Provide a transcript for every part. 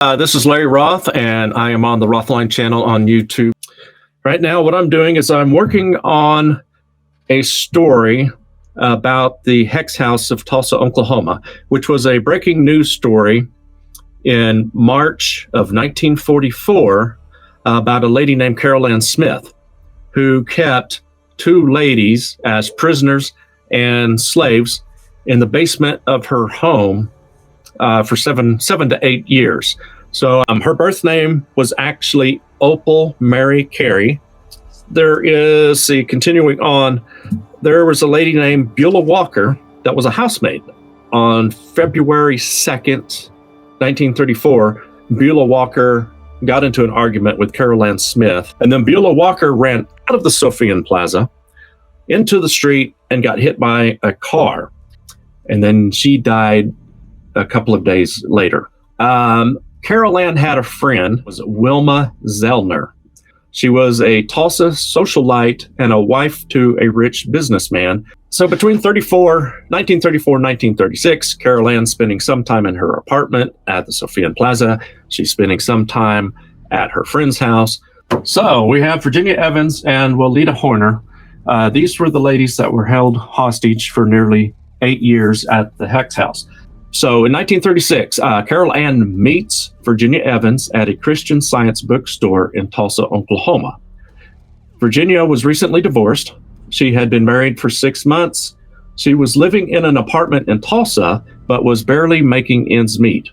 This is Larry Roth, and I am on the Rothline channel on YouTube. Right now, what I'm doing is I'm working on a story about the Hex House of Tulsa, Oklahoma, which was a breaking news story in March of 1944 about a lady named Carolann Smith, who kept two ladies as prisoners and slaves in the basement of her home for seven to 8 years. So her birth name was actually Opal Mary Carey. There is, continuing on, there was a lady named Beulah Walker that was a housemaid. On February 2nd, 1934, Beulah Walker got into an argument with Carolann Smith, and then Beulah Walker ran out of the Sophian Plaza into the street and got hit by a car. And then she died a couple of days later. Carolann had a friend, was Wilma Zellner. She was a Tulsa socialite and a wife to a rich businessman. So between 1934 and 1936, Carolann spending some time in her apartment at the Sophian Plaza. She's spending some time at her friend's house. So we have Virginia Evans and Walita Horner. These were the ladies that were held hostage for nearly 8 years at the Hex House. So in 1936, Carolann meets Virginia Evans at a Christian Science bookstore in Tulsa, Oklahoma. Virginia was recently divorced. She had been married for 6 months. She was living in an apartment in Tulsa, but was barely making ends meet.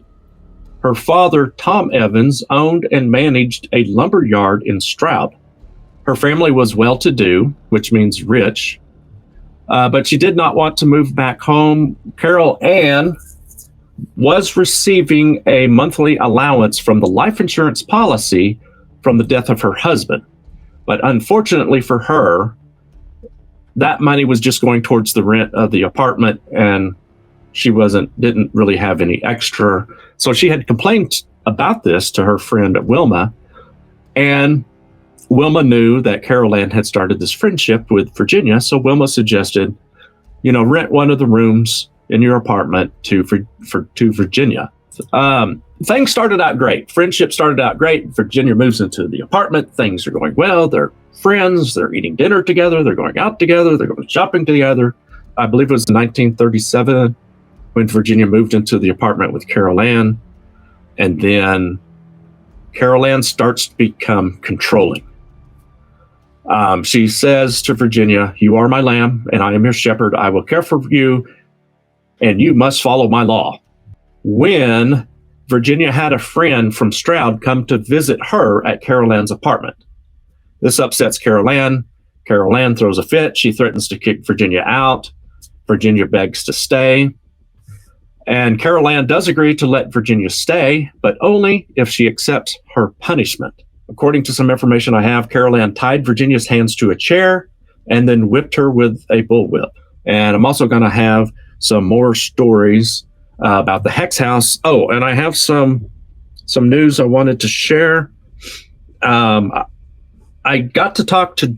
Her father, Tom Evans, owned and managed a lumber yard in Stroud. Her family was well-to-do, which means rich, but she did not want to move back home. Carolann was receiving a monthly allowance from the life insurance policy from the death of her husband. But unfortunately for her, that money was just going towards the rent of the apartment, and she didn't really have any extra. So she had complained about this to her friend Wilma, and Wilma knew that Carolann had started this friendship with Virginia. So Wilma suggested, rent one of the rooms in your apartment to Virginia. Things started out great. Friendship started out great. Virginia moves into the apartment. Things are going well. They're friends. They're eating dinner together. They're going out together. They're going shopping together. I believe it was 1937 when Virginia moved into the apartment with Carolann. And then Carolann starts to become controlling. She says to Virginia, "You are my lamb, and I am your shepherd. I will care for you, and you must follow my law." When Virginia had a friend from Stroud come to visit her at Carolann's apartment. This upsets Carolann. Carolann throws a fit. She threatens to kick Virginia out. Virginia begs to stay. And Carolann does agree to let Virginia stay, but only if she accepts her punishment. According to some information I have, Carolann tied Virginia's hands to a chair and then whipped her with a bullwhip. And I'm also going to have some more stories about the Hex House. Oh, and I have some news I wanted to share. I got to talk to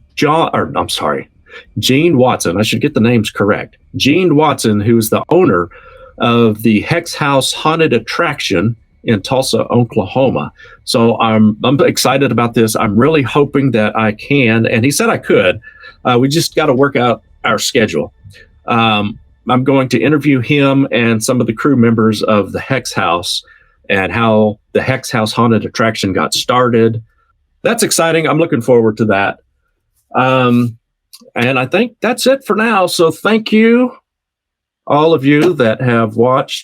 Gene Watson. I should get the names correct. Gene Watson, who is the owner of the Hex House Haunted Attraction in Tulsa, Oklahoma. So I'm excited about this. I'm really hoping that I can, and he said I could. We just got to work out our schedule. I'm going to interview him and some of the crew members of the Hex House and how the Hex House Haunted Attraction got started. That's exciting. I'm looking forward to that. And I think that's it for now. So thank you, all of you that have watched